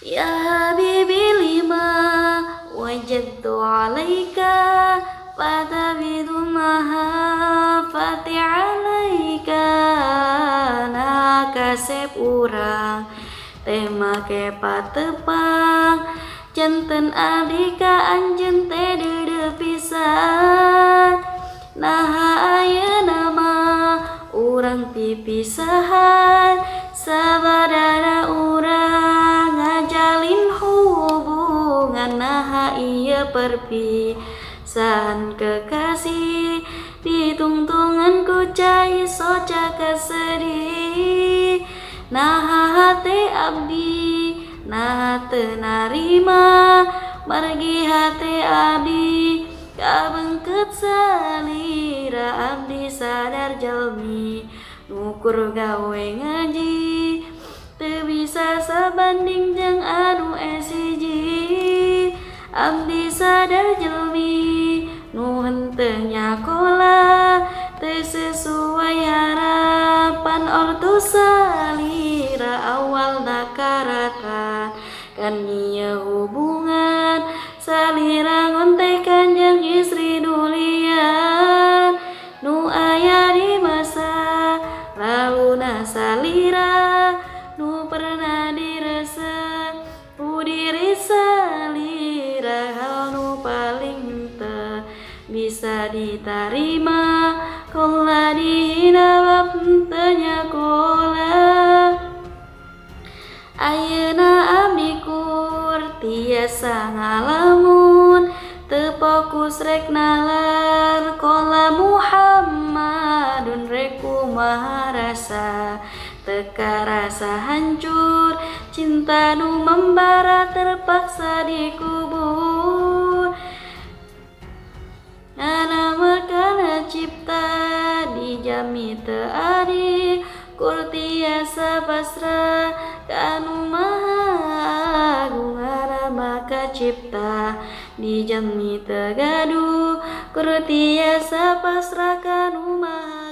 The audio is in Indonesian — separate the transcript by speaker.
Speaker 1: Ya Habibi lima wajadtu alaika fatabidu mahafati alaika nah kasep urang tema ke patepang janten adika anjen teh dede pisan nah ayeuna mah urang pipisahan sabadana urang ngajalin hubungan nah ieu perpisahan kekasih ditungtungan ku cai soca kesedih nah hate abdi nah teu narima margi hate abdi kabengket salira abdi sadar jalmi nukur gawe ngaji teu bisa sabanding jeung anu esiji abdi sadar jalmi nu henteu nyakola teu sesuai harapan ortu salira awal nakarata kan ieu hubungan salira ngontekan jeung istri dulian nu aya di masa laluna salira nu pernah diresep ku diri salira hal nu paling teu bisa ditarima kola dihina bab teu nyakola ayeuna abdi kur tiasa ngalamun teu fokus rek nalar kola Muhammadun rek kumaha rasa teka rasa hancur cinta nu membara terpaksa dikubur nganamakeun cipta dijami teu adi kur tiasa pasrah ka anu maha agung nganamakeun cipta dijami teu gaduh kur tiasa pasrah ka anu maha